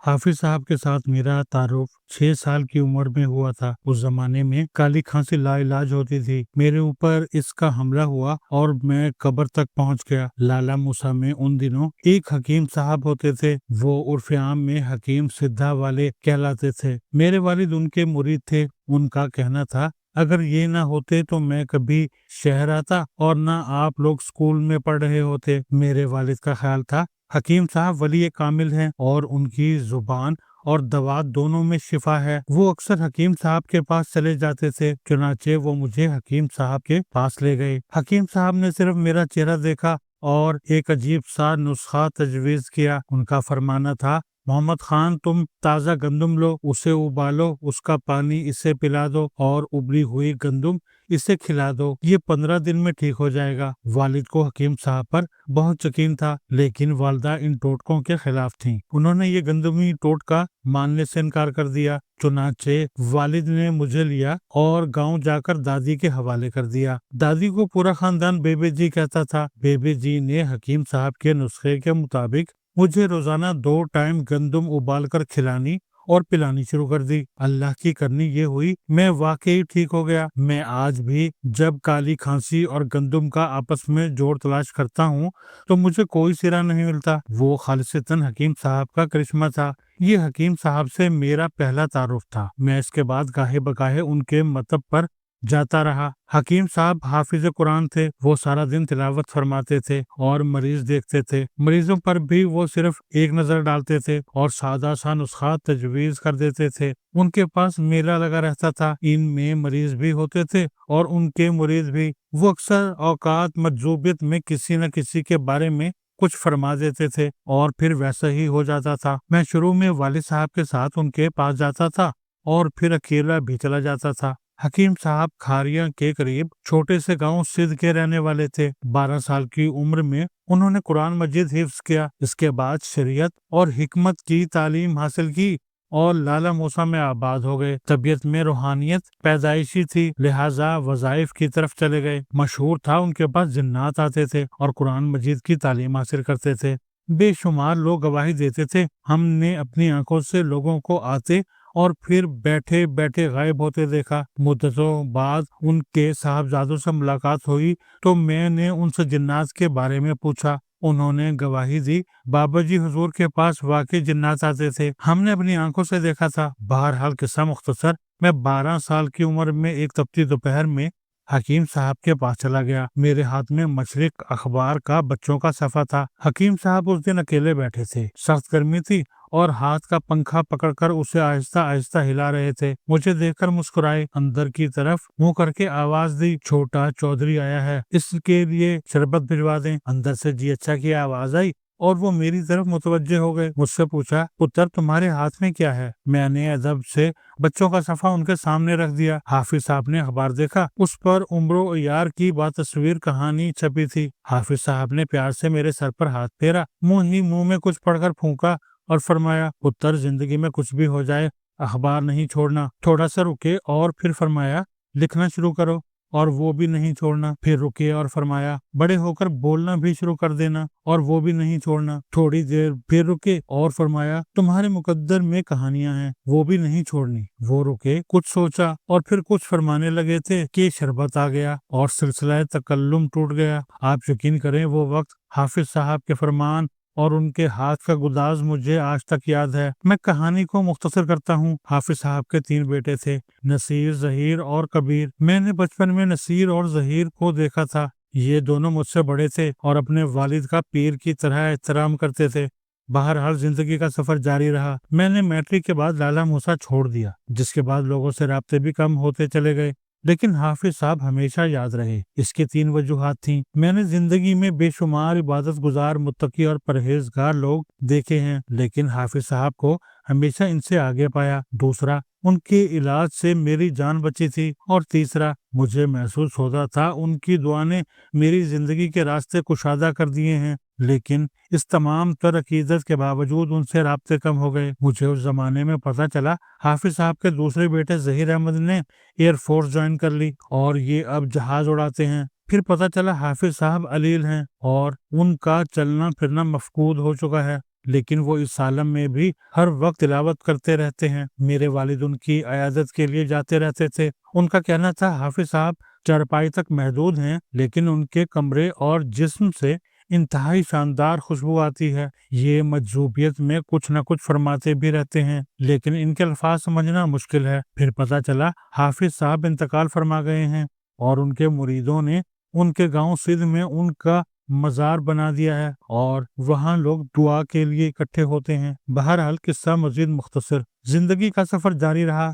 حافظ صاحب کے ساتھ میرا تعارف 6 سال کی عمر میں ہوا تھا۔ اس زمانے میں کالی کھانسی لا علاج ہوتی تھی۔ میرے اوپر اس کا حملہ ہوا اور میں قبر تک پہنچ گیا۔ لالا موسیٰ میں ان دنوں ایک حکیم صاحب ہوتے تھے۔ وہ عرف عام میں حکیم سدھا والے کہلاتے تھے۔ میرے والد ان کے مرید تھے۔ ان کا کہنا تھا اگر یہ نہ ہوتے تو میں کبھی شہر آتا اور نہ آپ لوگ اسکول میں پڑھ رہے ہوتے۔ میرے والد کا خیال تھا حکیم صاحب ولی کامل ہیں اور ان کی زبان اور دوات دونوں میں شفا ہے۔ وہ اکثر حکیم صاحب کے پاس چلے جاتے تھے، چنانچہ وہ مجھے حکیم صاحب کے پاس لے گئے۔ حکیم صاحب نے صرف میرا چہرہ دیکھا اور ایک عجیب سا نسخہ تجویز کیا۔ ان کا فرمانا تھا محمد خان تم تازہ گندم لو، اسے ابالو، اس کا پانی اسے پلا دو اور ابلی ہوئی گندم اسے کھلا دو، یہ 15 دن میں ٹھیک ہو جائے گا۔ والد کو حکیم صاحب پر بہت یقین تھا، لیکن والدہ ان ٹوٹکوں کے خلاف تھیں۔ انہوں نے یہ گندمی ٹوٹکا ماننے سے انکار کر دیا۔ چنانچہ والد نے مجھے لیا اور گاؤں جا کر دادی کے حوالے کر دیا۔ دادی کو پورا خاندان بیبے جی کہتا تھا۔ بیبے جی نے حکیم صاحب کے نسخے کے مطابق مجھے روزانہ 2 ٹائم گندم ابال کر کھلانی اور پلانی شروع کر دی۔ اللہ کی کرنی یہ ہوئی میں واقعی ٹھیک ہو گیا۔ میں آج بھی جب کالی کھانسی اور گندم کا آپس میں جوڑ تلاش کرتا ہوں تو مجھے کوئی سرا نہیں ملتا۔ وہ خالصتاً حکیم صاحب کا کرشمہ تھا۔ یہ حکیم صاحب سے میرا پہلا تعارف تھا۔ میں اس کے بعد گاہے بگاہے ان کے مطب پر جاتا رہا۔ حکیم صاحب حافظ قرآن تھے۔ وہ سارا دن تلاوت فرماتے تھے اور مریض دیکھتے تھے۔ مریضوں پر بھی وہ صرف ایک نظر ڈالتے تھے اور سادہ سا نسخہ تجویز کر دیتے تھے۔ ان کے پاس میلہ لگا رہتا تھا، ان میں مریض بھی ہوتے تھے اور ان کے مرید بھی۔ وہ اکثر اوقات مجذوبیت میں کسی نہ کسی کے بارے میں کچھ فرما دیتے تھے اور پھر ویسا ہی ہو جاتا تھا۔ میں شروع میں والد صاحب کے ساتھ ان کے پاس جاتا تھا اور پھر اکیلا بھی چلا جاتا تھا۔ حکیم صاحب کھاریاں کے قریب چھوٹے سے گاؤں سندھ کے رہنے والے تھے۔ 12 سال کی عمر میں انہوں نے قرآن مجید حفظ کیا۔ اس کے بعد شریعت اور حکمت کی تعلیم حاصل کی اور لالا موسیٰ میں آباد ہو گئے۔ طبیعت میں روحانیت پیدائشی تھی، لہٰذا وظائف کی طرف چلے گئے۔ مشہور تھا ان کے پاس جنات آتے تھے اور قرآن مجید کی تعلیم حاصل کرتے تھے۔ بے شمار لوگ گواہی دیتے تھے۔ ہم نے اپنی آنکھوں سے لوگوں کو آتے اور پھر بیٹھے بیٹھے غائب ہوتے دیکھا۔ مدتوں بعد ان کے صاحبزادوں سے ملاقات ہوئی تو میں نے ان سے جنات کے بارے میں پوچھا۔ انہوں نے گواہی دی بابا جی حضور کے پاس واقعی جنات آتے تھے، ہم نے اپنی آنکھوں سے دیکھا تھا۔ بہرحال قصہ مختصر، میں 12 سال کی عمر میں ایک تپتی دوپہر میں حکیم صاحب کے پاس چلا گیا۔ میرے ہاتھ میں مشرق اخبار کا بچوں کا صفحہ تھا۔ حکیم صاحب اس دن اکیلے بیٹھے تھے، سخت گرمی تھی اور ہاتھ کا پنکھا پکڑ کر اسے آہستہ آہستہ ہلا رہے تھے۔ مجھے دیکھ کر مسکرائے، اندر کی طرف منہ کر کے آواز دی، چھوٹا چودھری آیا ہے، اس کے لیے شربت بھجوا دیں۔ اندر سے جی اچھا کی آواز آئی اور وہ میری طرف متوجہ ہو گئے۔ مجھ سے پوچھا پتر تمہارے ہاتھ میں کیا ہے؟ میں نے ادب سے بچوں کا صفحہ ان کے سامنے رکھ دیا۔ حافظ صاحب نے اخبار دیکھا، اس پر عمر و عیار کی باتصویر کہانی چھپی تھی۔ حافظ صاحب نے پیار سے میرے سر پر ہاتھ پھیرا، منہ ہی منہ میں کچھ پڑھ کر پھونکا اور فرمایا پتر زندگی میں کچھ بھی ہو جائے اخبار نہیں چھوڑنا۔ تھوڑا سا رکے اور پھر فرمایا لکھنا شروع کرو، اور وہ بھی نہیں چھوڑنا۔ پھر رکے اور فرمایا بڑے ہو کر بولنا بھی شروع کر دینا، اور وہ بھی نہیں چھوڑنا۔ تھوڑی دیر پھر رکے اور فرمایا تمہارے مقدر میں کہانیاں ہیں، وہ بھی نہیں چھوڑنی۔ وہ رکے، کچھ سوچا اور پھر کچھ فرمانے لگے تھے کہ شربت آ گیا اور سلسلہ تکلم ٹوٹ گیا۔ آپ یقین کریں وہ وقت، حافظ صاحب کے فرمان اور ان کے ہاتھ کا گداز مجھے آج تک یاد ہے۔ میں کہانی کو مختصر کرتا ہوں۔ حافظ صاحب کے 3 بیٹے تھے، نصیر، ظہیر اور کبیر۔ میں نے بچپن میں نصیر اور ظہیر کو دیکھا تھا۔ یہ دونوں مجھ سے بڑے تھے اور اپنے والد کا پیر کی طرح احترام کرتے تھے۔ بہرحال زندگی کا سفر جاری رہا۔ میں نے میٹرک کے بعد لالا موسیٰ چھوڑ دیا، جس کے بعد لوگوں سے رابطے بھی کم ہوتے چلے گئے، لیکن حافظ صاحب ہمیشہ یاد رہے۔ اس کے 3 وجوہات تھیں۔ میں نے زندگی میں بے شمار عبادت گزار، متقی اور پرہیزگار لوگ دیکھے ہیں، لیکن حافظ صاحب کو ہمیشہ ان سے آگے پایا۔ دوسرا، ان کے علاج سے میری جان بچی تھی، اور تیسرا، مجھے محسوس ہوتا تھا ان کی دعا نے میری زندگی کے راستے کشادہ کر دیے ہیں، لیکن اس تمام تر عقیدت کے باوجود ان سے رابطے کم ہو گئے۔ مجھے اس زمانے میں پتہ چلا حافظ صاحب کے دوسرے بیٹے ظہیر احمد نے ایئر فورس جوائن کر لی اور یہ اب جہاز اڑاتے ہیں۔ پھر پتہ چلا حافظ صاحب علیل ہیں اور ان کا چلنا پھرنا مفقود ہو چکا ہے۔ لیکن وہ اس عالم میں بھی ہر وقت تلاوت کرتے رہتے ہیں۔ میرے والد ان کی عیادت کے لیے جاتے رہتے تھے۔ ان کا کہنا تھا حافظ صاحب چارپائی تک محدود ہیں، لیکن ان کے کمرے اور جسم سے انتہائی شاندار خوشبو آتی ہے۔ یہ مجذوبیت میں کچھ نہ کچھ فرماتے بھی رہتے ہیں، لیکن ان کے الفاظ سمجھنا مشکل ہے۔ پھر پتہ چلا حافظ صاحب انتقال فرما گئے ہیں اور ان کے مریدوں نے ان کے گاؤں سندھ میں ان کا مزار بنا دیا ہے اور وہاں لوگ دعا کے لیے اکٹھے ہوتے ہیں۔ بہرحال قصہ مزید مختصر، زندگی کا سفر جاری رہا۔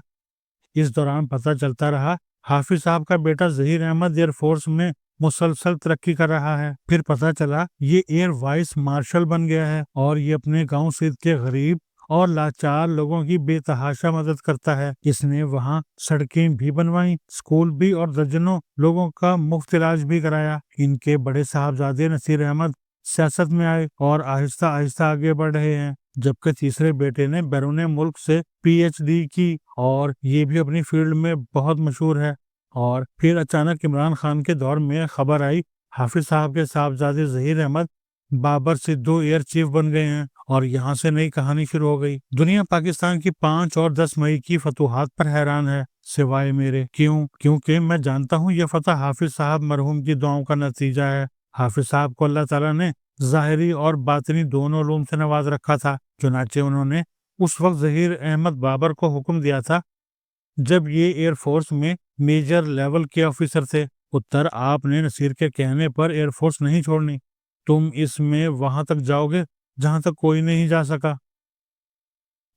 اس دوران پتہ چلتا رہا حافظ صاحب کا بیٹا ظہیر احمد ایئر فورس میں مسلسل ترقی کر رہا ہے۔ پھر پتہ چلا یہ ایئر وائس مارشل بن گیا ہے اور یہ اپنے گاؤں سندھ کے غریب اور لاچار لوگوں کی بے تحاشا مدد کرتا ہے۔ اس نے وہاں سڑکیں بھی بنوائیں، اسکول بھی، اور درجنوں لوگوں کا مفت علاج بھی کرایا۔ ان کے بڑے صاحبزادے نصیر احمد سیاست میں آئے اور آہستہ آہستہ آگے بڑھ رہے ہیں، جبکہ تیسرے بیٹے نے بیرون ملک سے PhD کی اور یہ بھی اپنی فیلڈ میں بہت مشہور ہے۔ اور پھر اچانک عمران خان کے دور میں خبر آئی حافظ صاحب کے صاحبزادے ظہیر احمد بابر سدھو ایئر چیف بن گئے ہیں، اور یہاں سے نئی کہانی شروع ہو گئی۔ دنیا پاکستان کی 5 اور 10 مئی کی فتوحات پر حیران ہے، سوائے میرے۔ کیونکہ میں جانتا ہوں یہ فتح حافظ صاحب مرحوم کی دعاؤں کا نتیجہ ہے۔ حافظ صاحب کو اللہ تعالیٰ نے ظاہری اور باطنی دونوں علوم سے نواز رکھا تھا، چنانچہ انہوں نے اس وقت ظہیر احمد بابر کو حکم دیا تھا جب یہ ایئر فورس میں میجر لیول کے آفیسر تھے، اتر آپ نے نصیر کے کہنے پر ایئر فورس نہیں چھوڑنی، تم اس میں وہاں تک جاؤ گے جہاں تک کوئی نہیں جا سکا۔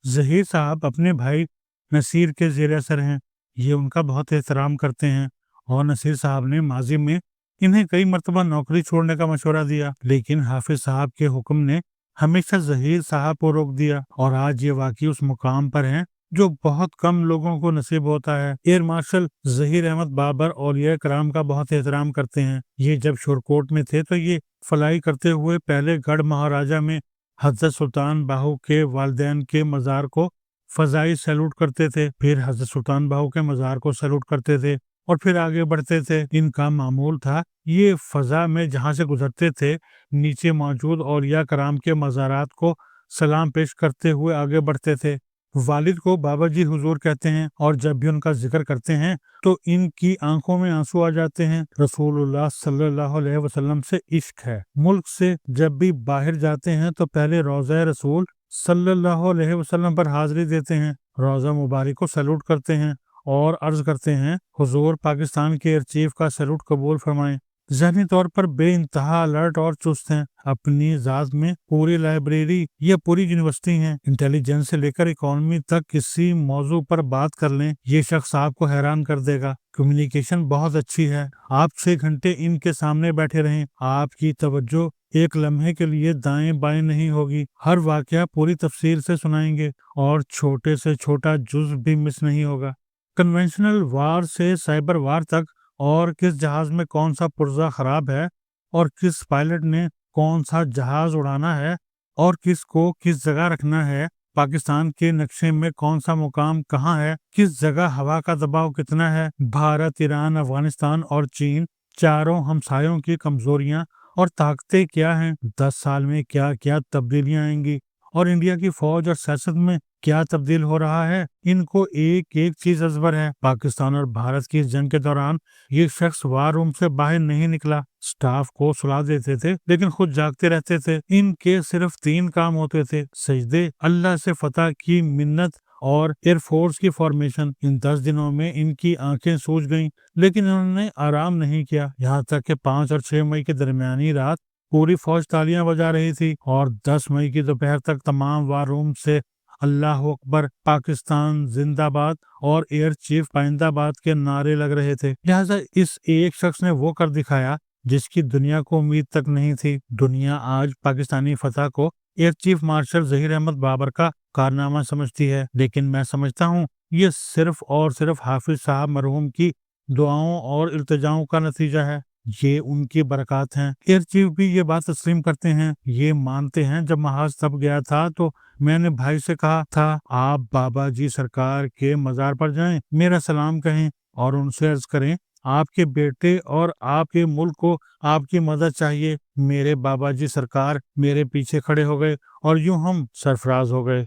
ظہیر صاحب اپنے بھائی نصیر کے زیر اثر ہیں، یہ ان کا بہت احترام کرتے ہیں، اور نصیر صاحب نے ماضی میں انہیں کئی مرتبہ نوکری چھوڑنے کا مشورہ دیا، لیکن حافظ صاحب کے حکم نے ہمیشہ ظہیر صاحب کو روک دیا، اور آج یہ واقعی اس مقام پر ہیں جو بہت کم لوگوں کو نصیب ہوتا ہے۔ ایئر مارشل ظہیر احمد بابر اولیاء کرام کا بہت احترام کرتے ہیں۔ یہ جب شورکوٹ میں تھے تو یہ فلائی کرتے ہوئے پہلے گڑھ مہاراجہ میں حضرت سلطان باہو کے والدین کے مزار کو فضائی سیلوٹ کرتے تھے، پھر حضرت سلطان باہو کے مزار کو سیلوٹ کرتے تھے، اور پھر آگے بڑھتے تھے۔ ان کا معمول تھا یہ فضا میں جہاں سے گزرتے تھے نیچے موجود اولیاء کرام کے مزارات کو سلام پیش کرتے ہوئے آگے بڑھتے تھے۔ والد کو بابا جی حضور کہتے ہیں، اور جب بھی ان کا ذکر کرتے ہیں تو ان کی آنکھوں میں آنسو آ جاتے ہیں۔ رسول اللہ صلی اللہ علیہ وسلم سے عشق ہے۔ ملک سے جب بھی باہر جاتے ہیں تو پہلے روضہ رسول صلی اللہ علیہ وسلم پر حاضری دیتے ہیں، روضہ مبارک کو سیلوٹ کرتے ہیں اور عرض کرتے ہیں حضور پاکستان کے ایئر چیف کا سیلوٹ قبول فرمائیں۔ ذہنی طور پر بے انتہا الرٹ اور چست ہیں، اپنی ذات میں پوری لائبریری یا پوری یونیورسٹی ہیں، انٹیلیجنس سے لے کر اکانومی تک کسی موضوع پر بات کر لیں یہ شخص آپ کو حیران کر دے گا۔ کمیونیکیشن بہت اچھی ہے، آپ 6 گھنٹے ان کے سامنے بیٹھے رہیں، آپ کی توجہ ایک لمحے کے لیے دائیں بائیں نہیں ہوگی، ہر واقعہ پوری تفصیل سے سنائیں گے اور چھوٹے سے چھوٹا جز بھی مس نہیں ہوگا۔ کنونشنل وار سے سائبر وار تک، اور کس جہاز میں کون سا پرزہ خراب ہے، اور کس پائلٹ نے کون سا جہاز اڑانا ہے، اور کس کو کس جگہ رکھنا ہے، پاکستان کے نقشے میں کون سا مقام کہاں ہے، کس جگہ ہوا کا دباؤ کتنا ہے، بھارت، ایران، افغانستان اور چین چاروں ہمسایوں کی کمزوریاں اور طاقتیں کیا ہیں، 10 سال میں کیا کیا تبدیلیاں آئیں گی، اور انڈیا کی فوج اور سیاست میں کیا تبدیل ہو رہا ہے، ان کو ایک ایک چیز ازبر ہے۔ پاکستان اور بھارت کی اس جنگ کے دوران یہ شخص وار روم سے باہر نہیں نکلا، سٹاف کو سلا دیتے تھے لیکن خود جاگتے رہتے تھے۔ ان کے صرف 3 کام ہوتے تھے: سجدے، اللہ سے فتح کی منت، اور ایئر فورس کی فارمیشن۔ ان 10 دنوں میں ان کی آنکھیں سوج گئیں، لیکن انہوں نے آرام نہیں کیا، یہاں تک کہ 5 اور 6 مئی کی درمیانی رات پوری فوج تالیاں بجا رہی تھی، اور 10 مئی کی دوپہر تک تمام وار روم سے اللہ اکبر، پاکستان زندہ باد اور ایئر چیف پائندہ باد کے نعرے لگ رہے تھے۔ لہٰذا اس ایک شخص نے وہ کر دکھایا جس کی دنیا کو امید تک نہیں تھی۔ دنیا آج پاکستانی فتح کو air chief marshal Zaheer Ahmed Babar کا کارنامہ سمجھتی ہے، لیکن میں سمجھتا ہوں یہ صرف اور صرف حافظ صاحب مرحوم کی دعاؤں اور التجاؤں کا نتیجہ ہے، یہ ان کی برکات ہیں۔ ایئر چیف بھی یہ بات تسلیم کرتے ہیں، یہ مانتے ہیں جب محاذ تب گیا تھا تو میں نے بھائی سے کہا تھا آپ بابا جی سرکار کے مزار پر جائیں، میرا سلام کہیں اور ان سے عرض کریں آپ کے بیٹے اور آپ کے ملک کو آپ کی مدد چاہیے۔ میرے بابا جی سرکار میرے پیچھے کھڑے ہو گئے اور یوں ہم سرفراز ہو گئے۔